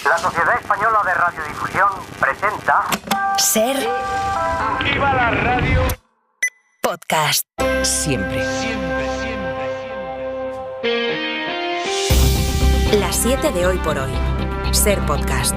La Sociedad Española de Radiodifusión presenta... Ser... ¡Viva la radio! Podcast. Siempre. Las 7 de hoy por hoy. Ser Podcast.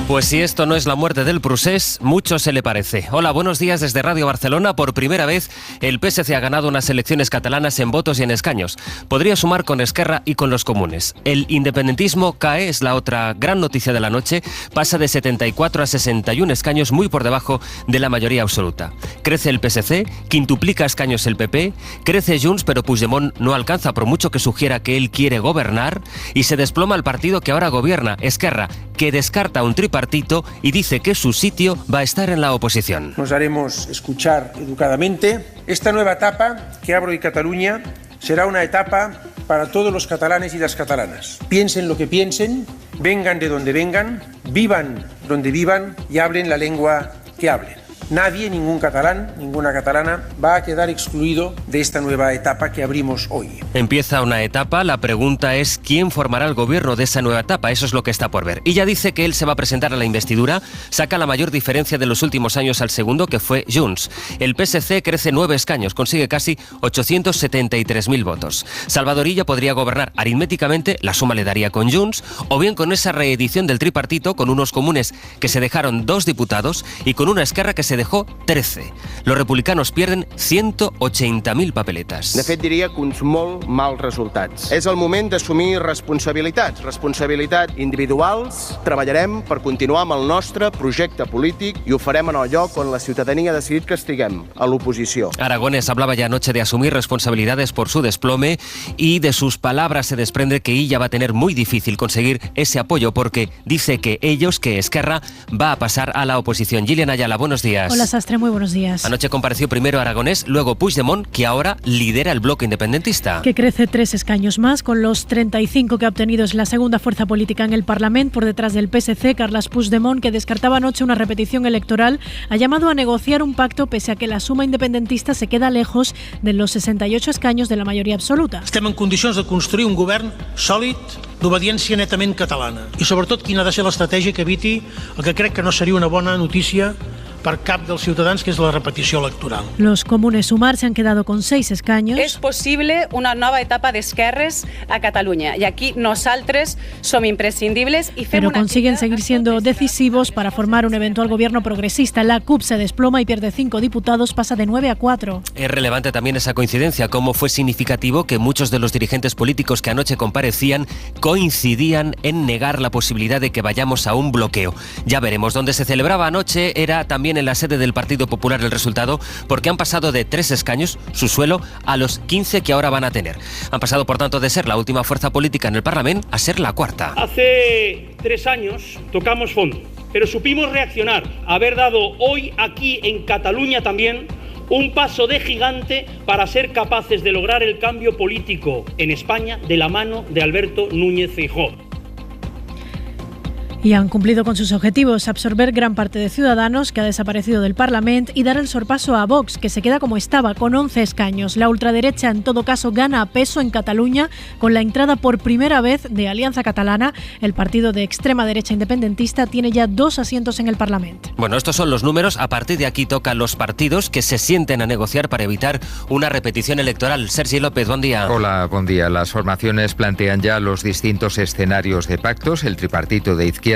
Pues si esto no es la muerte del procés, mucho se le parece. Hola, buenos días desde Radio Barcelona. Por primera vez, el PSC ha ganado unas elecciones catalanas en votos y en escaños. Podría sumar con Esquerra y con los comunes. El independentismo cae, es la otra gran noticia de la noche. Pasa de 74 a 61 escaños, muy por debajo de la mayoría absoluta. Crece el PSC, quintuplica escaños el PP, crece Junts, pero Puigdemont no alcanza por mucho que sugiera que él quiere gobernar, y se desploma el partido que ahora gobierna, Esquerra, que descarta un tripartito y dice que su sitio va a estar en la oposición. Nos haremos escuchar educadamente. Esta nueva etapa que abro en Cataluña será una etapa para todos los catalanes y las catalanas. Piensen lo que piensen, vengan de donde vengan, vivan donde vivan y hablen la lengua que hablen. Nadie, ningún catalán, ninguna catalana va a quedar excluido de esta nueva etapa que abrimos hoy. Empieza una etapa, la pregunta es ¿quién formará el gobierno de esa nueva etapa? Eso es lo que está por ver. Y ya dice que él se va a presentar a la investidura, saca la mayor diferencia de los últimos años al segundo, que fue Junts. El PSC crece 9 escaños, consigue casi 873.000 votos. Salvador Illa podría gobernar aritméticamente, la suma le daría con Junts, o bien con esa reedición del tripartito, con unos comunes que se dejaron 2 diputados y con una Esquerra que se dejó 13. Los republicanos pierden 180.000 papeletes. De fet, diria que uns molt mals resultats. És el moment d'assumir responsabilitats individuals. Treballarem per continuar amb el nostre projecte polític i ho farem en el lloc on la ciutadania ha decidit que estiguem, a l'oposició. Aragonès hablaba ya anoche de asumir responsabilidades por su desplome y de sus palabras se desprende que Illa va a tener muy difícil conseguir ese apoyo porque dice que Esquerra va a pasar a la oposición. Gillian Ayala, buenos días. Hola Sastre, muy buenos días. Anoche compareció primero Aragonès, luego Puigdemont, que ahora lidera el bloque independentista. Que crece 3 escaños más, con los 35 que ha obtenido es la segunda fuerza política en el Parlamento, por detrás del PSC. Carles Puigdemont, que descartaba anoche una repetición electoral, ha llamado a negociar un pacto pese a que la suma independentista se queda lejos de los 68 escaños de la mayoría absoluta. Estem en condicions de construir un govern sòlid d'obediència netament catalana i sobretot quina ha de ser l'estratègia que eviti el que crec que no seria una bona notícia per cap dels ciutadans, que és la repetició electoral. Los comunes Sumar se han quedado con 6 escaños. És possible una nova etapa d'esquerres a Catalunya y aquí nosaltres som imprescindibles y pero consiguen seguir siendo decisivos para formar un eventual gobierno progresista. La CUP se desploma y pierde 5 diputados, pasa de 9 a 4. Es relevante también esa coincidencia, como fue significativo que muchos de los dirigentes políticos que anoche comparecían coincidían en negar la posibilidad de que vayamos a un bloqueo. Ya veremos. Donde se celebraba anoche era también en la sede del Partido Popular el resultado, porque han pasado de 3 escaños, su suelo, a los 15 que ahora van a tener. Han pasado, por tanto, de ser la última fuerza política en el Parlamento a ser la cuarta. Hace 3 años tocamos fondo, pero supimos reaccionar, haber dado hoy aquí en Cataluña también un paso de gigante para ser capaces de lograr el cambio político en España de la mano de Alberto Núñez Feijóo. Y han cumplido con sus objetivos: absorber gran parte de Ciudadanos, que ha desaparecido del Parlamento, y dar el sorpaso a Vox, que se queda como estaba, con 11 escaños. La ultraderecha, en todo caso, gana peso en Cataluña con la entrada por primera vez de Alianza Catalana. El partido de extrema derecha independentista tiene ya 2 asientos en el Parlamento. Bueno, estos son los números. A partir de aquí tocan los partidos que se sienten a negociar para evitar una repetición electoral. Sergi López, buen día. Hola, buen día. Las formaciones plantean ya los distintos escenarios de pactos. El tripartito de izquierdas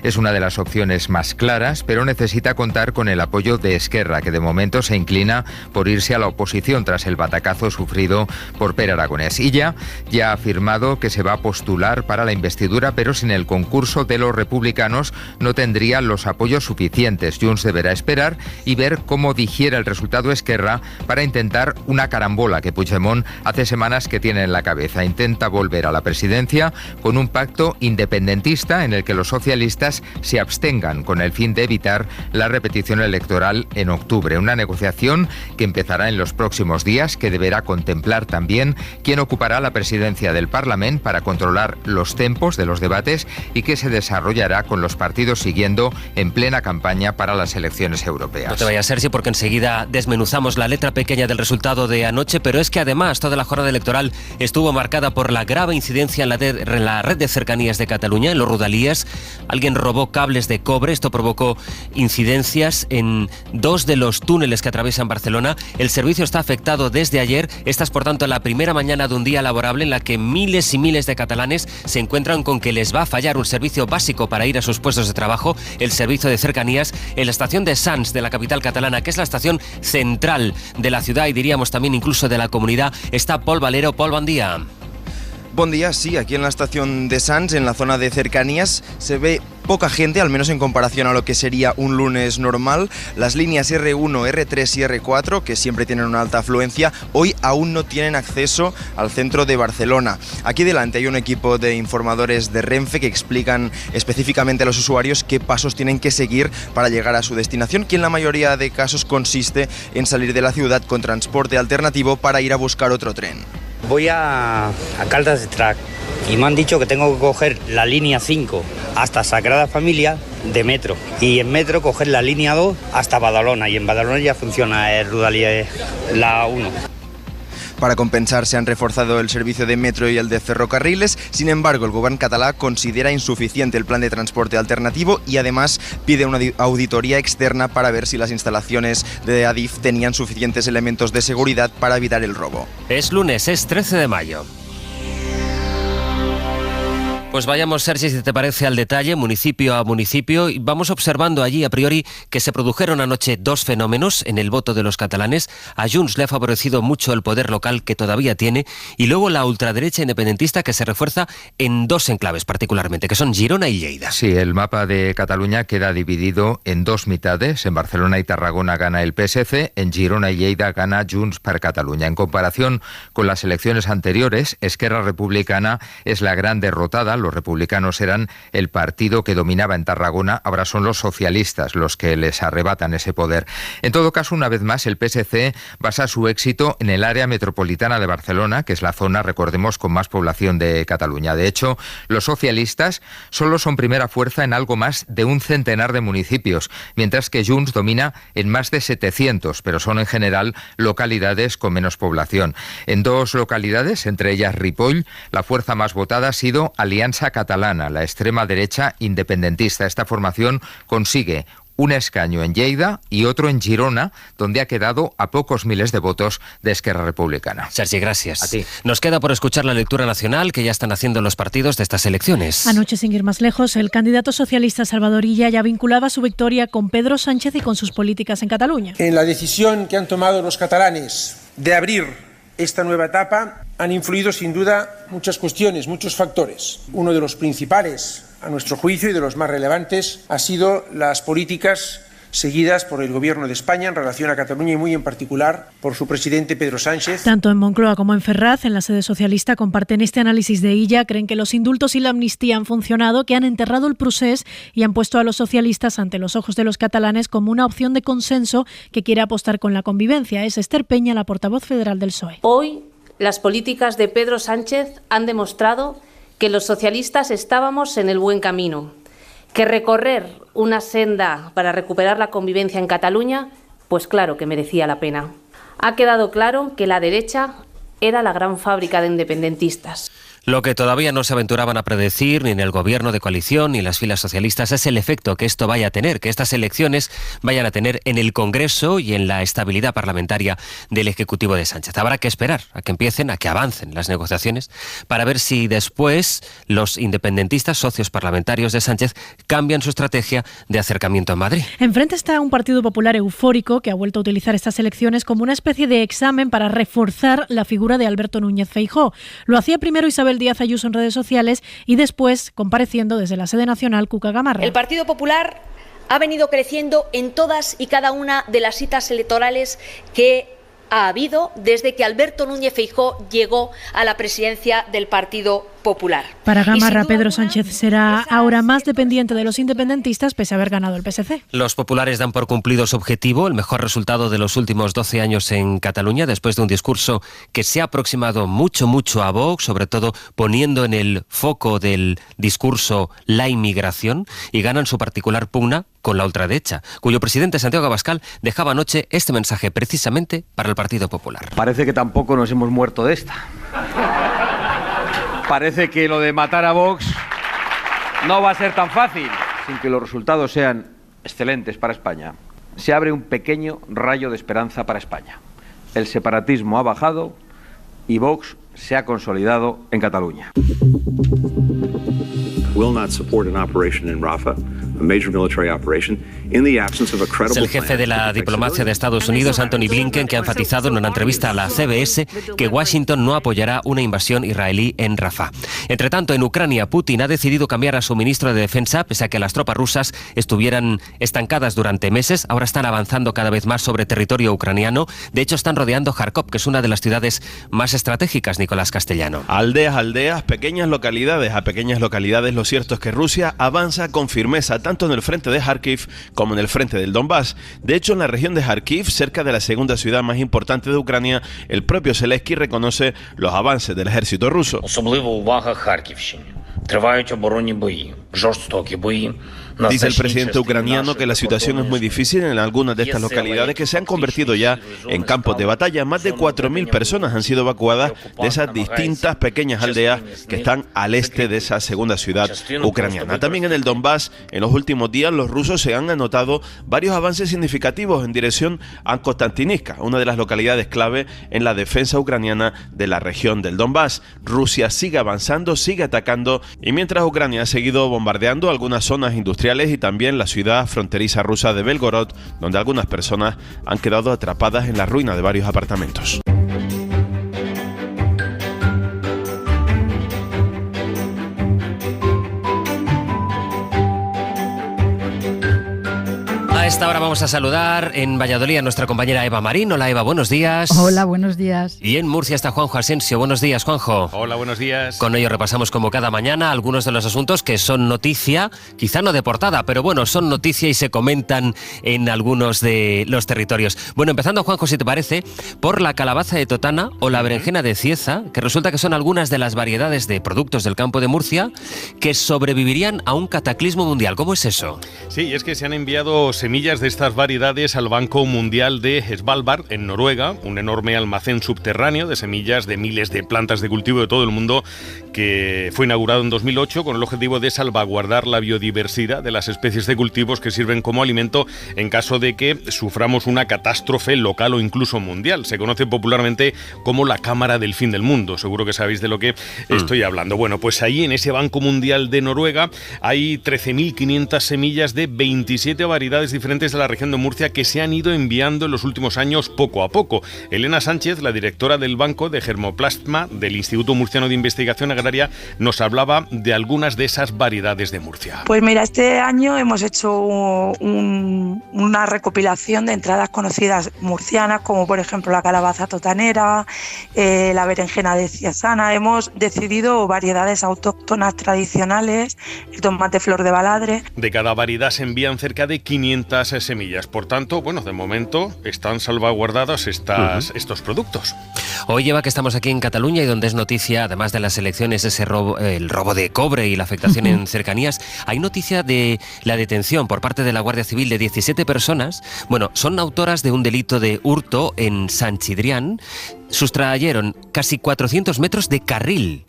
es una de las opciones más claras, pero necesita contar con el apoyo de Esquerra, que de momento se inclina por irse a la oposición tras el batacazo sufrido por Pere Aragonès. Y ya ha afirmado que se va a postular para la investidura, pero sin el concurso de los republicanos no tendría los apoyos suficientes. Junts deberá esperar y ver cómo digiere el resultado Esquerra para intentar una carambola que Puigdemont hace semanas que tiene en la cabeza. Intenta volver a la presidencia con un pacto independentista en el que los socialistas se abstengan con el fin de evitar la repetición electoral en octubre. Una negociación que empezará en los próximos días, que deberá contemplar también quién ocupará la presidencia del Parlamento para controlar los tempos de los debates y que se desarrollará con los partidos siguiendo en plena campaña para las elecciones europeas. No te vayas, Sergi, porque enseguida desmenuzamos la letra pequeña del resultado de anoche, pero es que además toda la jornada electoral estuvo marcada por la grave incidencia en la red de cercanías de Cataluña, en los Rodalies. Alguien robó cables de cobre, esto provocó incidencias en 2 de los túneles que atraviesan Barcelona. El servicio está afectado desde ayer. Esta es, por tanto, la primera mañana de un día laborable en la que miles y miles de catalanes se encuentran con que les va a fallar un servicio básico para ir a sus puestos de trabajo, el servicio de cercanías en la estación de Sants de la capital catalana, que es la estación central de la ciudad y diríamos también incluso de la comunidad. Está Pol Valero. Pol, buen día. Buen día, sí, aquí en la estación de Sants, en la zona de cercanías, se ve poca gente, al menos en comparación a lo que sería un lunes normal. Las líneas R1, R3 y R4, que siempre tienen una alta afluencia, hoy aún no tienen acceso al centro de Barcelona. Aquí delante hay un equipo de informadores de Renfe que explican específicamente a los usuarios qué pasos tienen que seguir para llegar a su destinación, que en la mayoría de casos consiste en salir de la ciudad con transporte alternativo para ir a buscar otro tren. Voy a Caldas de Trac y me han dicho que tengo que coger la línea 5 hasta Sagrada Familia de metro y en metro coger la línea 2 hasta Badalona, y en Badalona ya funciona el Rodalies la 1. Para compensar, se han reforzado el servicio de metro y el de ferrocarriles. Sin embargo, el gobierno catalán considera insuficiente el plan de transporte alternativo y además pide una auditoría externa para ver si las instalaciones de Adif tenían suficientes elementos de seguridad para evitar el robo. Es lunes, es 13 de mayo. Pues vayamos, Sergi, si te parece, al detalle, municipio a municipio, y vamos observando allí a priori que se produjeron anoche 2 fenómenos en el voto de los catalanes. A Junts le ha favorecido mucho el poder local que todavía tiene, y luego la ultraderecha independentista que se refuerza en 2 enclaves particularmente, que son Girona y Lleida. Sí, el mapa de Cataluña queda dividido en 2 mitades. En Barcelona y Tarragona gana el PSC, en Girona y Lleida gana Junts per Catalunya. En comparación con las elecciones anteriores, Esquerra Republicana es la gran derrotada. Los republicanos eran el partido que dominaba en Tarragona, ahora son los socialistas los que les arrebatan ese poder. En todo caso, una vez más, el PSC basa su éxito en el área metropolitana de Barcelona, que es la zona, recordemos, con más población de Cataluña. De hecho, los socialistas solo son primera fuerza en algo más de 100 de municipios, mientras que Junts domina en más de 700, pero son en general localidades con menos población. En 2 localidades, entre ellas Ripoll, la fuerza más votada ha sido Alianza Catalana, la extrema derecha independentista. Esta formación consigue un escaño en Lleida y otro en Girona, donde ha quedado a pocos miles de votos de Esquerra Republicana. Sergi, gracias. A ti. Nos queda por escuchar la lectura nacional que ya están haciendo los partidos de estas elecciones. Anoche, sin ir más lejos, el candidato socialista Salvador Illa ya vinculaba su victoria con Pedro Sánchez y con sus políticas en Cataluña. En la decisión que han tomado los catalanes de abrir esta nueva etapa han influido sin duda muchas cuestiones, muchos factores. Uno de los principales, a nuestro juicio, y de los más relevantes, ha sido las políticas seguidas por el Gobierno de España en relación a Cataluña y muy en particular por su presidente Pedro Sánchez. Tanto en Moncloa como en Ferraz, en la sede socialista, comparten este análisis de Illa. Creen que los indultos y la amnistía han funcionado, que han enterrado el procés y han puesto a los socialistas ante los ojos de los catalanes como una opción de consenso que quiere apostar con la convivencia. Es Esther Peña, la portavoz federal del PSOE. Hoy, las políticas de Pedro Sánchez han demostrado que los socialistas estábamos en el buen camino, que recorrer una senda para recuperar la convivencia en Cataluña, pues claro que merecía la pena. Ha quedado claro que la derecha era la gran fábrica de independentistas. Lo que todavía no se aventuraban a predecir ni en el gobierno de coalición ni en las filas socialistas es el efecto que esto vaya a tener, que estas elecciones vayan a tener en el Congreso y en la estabilidad parlamentaria del Ejecutivo de Sánchez. Habrá que esperar a que empiecen, a que avancen las negociaciones para ver si después los independentistas, socios parlamentarios de Sánchez, cambian su estrategia de acercamiento a Madrid. Enfrente está un Partido Popular eufórico que ha vuelto a utilizar estas elecciones como una especie de examen para reforzar la figura de Alberto Núñez Feijóo. Lo hacía primero Isabel Díaz Ayuso en redes sociales y después, compareciendo desde la sede nacional, Cuca Gamarra. El Partido Popular ha venido creciendo en todas y cada una de las citas electorales que ha habido desde que Alberto Núñez Feijóo llegó a la presidencia del Partido Popular. Para Gamarra, Pedro Sánchez será ahora más dependiente de los independentistas pese a haber ganado el PSC. Los populares dan por cumplido su objetivo, el mejor resultado de los últimos 12 años en Cataluña, después de un discurso que se ha aproximado mucho a Vox, sobre todo poniendo en el foco del discurso la inmigración, y ganan su particular pugna con la ultraderecha, cuyo presidente Santiago Abascal dejaba anoche este mensaje precisamente para el Partido Popular. Parece que tampoco nos hemos muerto de esta. Parece que lo de matar a Vox no va a ser tan fácil, sin que los resultados sean excelentes para España. Se abre un pequeño rayo de esperanza para España. El separatismo ha bajado y Vox se ha consolidado en Cataluña. Es el jefe de la diplomacia de Estados Unidos, Antony Blinken, que ha enfatizado en una entrevista a la CBS que Washington no apoyará una invasión israelí en Rafah. Entre tanto, en Ucrania, Putin ha decidido cambiar a su ministro de Defensa, pese a que las tropas rusas estuvieran estancadas durante meses. Ahora están avanzando cada vez más sobre territorio ucraniano. De hecho, están rodeando Kharkov, que es una de las ciudades más estratégicas, Nicolás Castellano. Aldeas, pequeñas localidades a pequeñas localidades. Lo cierto es que Rusia avanza con firmeza tanto en el frente de Kharkiv como en el frente del Donbass. De hecho, en la región de Kharkiv, cerca de la segunda ciudad más importante de Ucrania, el propio Zelensky reconoce los avances del ejército ruso. Dice el presidente ucraniano que la situación es muy difícil en algunas de estas localidades que se han convertido ya en campos de batalla. Más de 4.000 personas han sido evacuadas de esas distintas pequeñas aldeas que están al este de esa segunda ciudad ucraniana. También en el Donbass, en los últimos días, los rusos se han anotado varios avances significativos en dirección a Konstantinivka, una de las localidades clave en la defensa ucraniana de la región del Donbass. Rusia sigue avanzando, sigue atacando, y mientras Ucrania ha seguido bombardeando algunas zonas industriales y también la ciudad fronteriza rusa de Belgorod, donde algunas personas han quedado atrapadas en la ruina de varios apartamentos. A esta hora vamos a saludar en Valladolid a nuestra compañera Eva Marín. Hola Eva, buenos días. Hola, buenos días. Y en Murcia está Juanjo Asensio. Buenos días, Juanjo. Hola, buenos días. Con ello repasamos como cada mañana algunos de los asuntos que son noticia, quizá no de portada, pero bueno, son noticia y se comentan en algunos de los territorios. Bueno, empezando, Juanjo, si te parece, por la calabaza de Totana o la berenjena de Cieza, que resulta que son algunas de las variedades de productos del campo de Murcia que sobrevivirían a un cataclismo mundial. ¿Cómo es eso? Sí, es que se han enviado semillas de estas variedades al Banco Mundial de Svalbard, en Noruega, un enorme almacén subterráneo de semillas de miles de plantas de cultivo de todo el mundo que fue inaugurado en 2008 con el objetivo de salvaguardar la biodiversidad de las especies de cultivos que sirven como alimento en caso de que suframos una catástrofe local o incluso mundial. Se conoce popularmente como la Cámara del Fin del Mundo. Seguro que sabéis de lo que estoy hablando. Bueno, pues ahí en ese Banco Mundial de Noruega hay 13.500 semillas de 27 variedades diferentes de la región de Murcia que se han ido enviando en los últimos años poco a poco. Elena Sánchez, la directora del Banco de Germoplasma del Instituto Murciano de Investigación Agraria, nos hablaba de algunas de esas variedades de Murcia. Pues mira, este año hemos hecho una recopilación de entradas conocidas murcianas, como por ejemplo la calabaza totanera, la berenjena de Ciasana. Hemos decidido variedades autóctonas tradicionales, el tomate flor de baladre. De cada variedad se envían cerca de 500 semillas. Por tanto, bueno, de momento están salvaguardados estos productos. Hoy, Eva, que estamos aquí en Cataluña y donde es noticia, además de las elecciones, ese robo, el robo de cobre y la afectación en cercanías, hay noticia de la detención por parte de la Guardia Civil de 17 personas. Bueno, son autoras de un delito de hurto en Sant Chidrián. Sustrayeron casi 400 metros de carril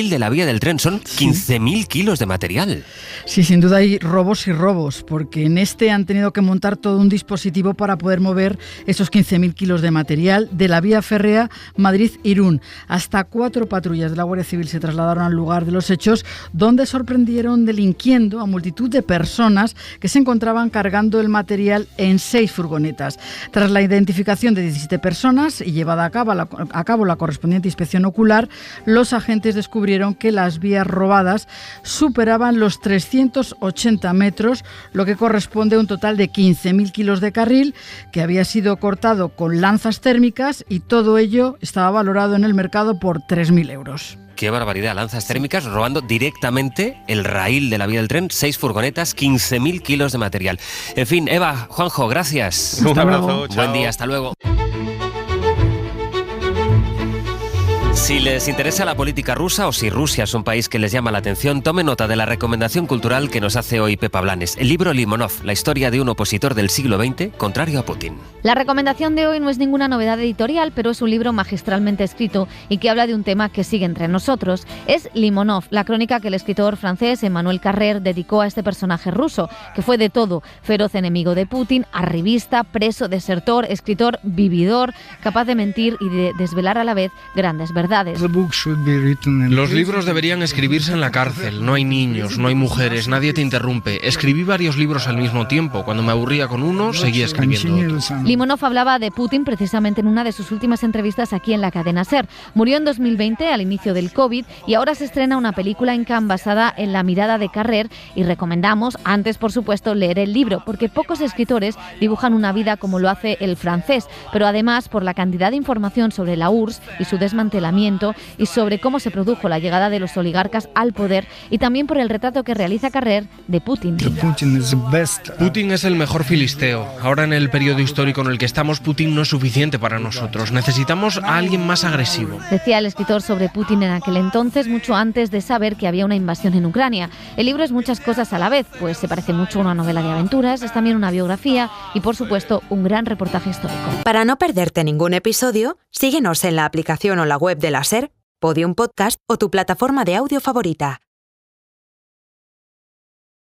de la vía del tren. Son 15.000 kilos de material. Sí, sin duda hay robos y robos, porque en este han tenido que montar todo un dispositivo para poder mover esos 15.000 kilos de material de la vía férrea Madrid-Irún. Hasta 4 patrullas de la Guardia Civil se trasladaron al lugar de los hechos, donde sorprendieron delinquiendo a multitud de personas que se encontraban cargando el material en 6 furgonetas. Tras la identificación de 17 personas y llevada a cabo a cabo la correspondiente inspección ocular, los agentes descubrieron que las vías robadas superaban los 380 metros, lo que corresponde a un total de 15.000 kilos de carril que había sido cortado con lanzas térmicas, y todo ello estaba valorado en el mercado por 3.000 euros. Qué barbaridad, lanzas térmicas robando directamente el raíl de la vía del tren, 6 furgonetas, 15.000 kilos de material. En fin, Eva, Juanjo, gracias. Un abrazo, chao. Buen día, hasta luego. Si les interesa la política rusa o si Rusia es un país que les llama la atención, tome nota de la recomendación cultural que nos hace hoy Pepa Blanes. El libro Limonov, la historia de un opositor del siglo XX contrario a Putin. La recomendación de hoy no es ninguna novedad editorial, pero es un libro magistralmente escrito y que habla de un tema que sigue entre nosotros. Es Limonov, la crónica que el escritor francés Emmanuel Carrère dedicó a este personaje ruso, que fue de todo: feroz enemigo de Putin, arribista, preso, desertor, escritor, vividor, capaz de mentir y de desvelar a la vez grandes verdades. Los libros deberían escribirse en la cárcel. No hay niños, no hay mujeres, nadie te interrumpe. Escribí varios libros al mismo tiempo. Cuando me aburría con uno, seguía escribiendo otro. Limonov hablaba de Putin precisamente en una de sus últimas entrevistas aquí en la cadena SER. Murió en 2020, al inicio del COVID, y ahora se estrena una película en Cannes basada en la mirada de Carrère, y recomendamos, antes por supuesto, leer el libro, porque pocos escritores dibujan una vida como lo hace el francés, pero además por la cantidad de información sobre la URSS y su desmantelamiento, y sobre cómo se produjo la llegada de los oligarcas al poder, y también por el retrato que realiza Carrère de Putin. Putin es el mejor filisteo. Ahora, en el periodo histórico en el que estamos, Putin no es suficiente para nosotros. Necesitamos a alguien más agresivo. Decía el escritor sobre Putin en aquel entonces, mucho antes de saber que había una invasión en Ucrania. El libro es muchas cosas a la vez, pues se parece mucho a una novela de aventuras, es también una biografía y, por supuesto, un gran reportaje histórico. Para no perderte ningún episodio, síguenos en la aplicación o la web de la SER, Podium Podcast o tu plataforma de audio favorita.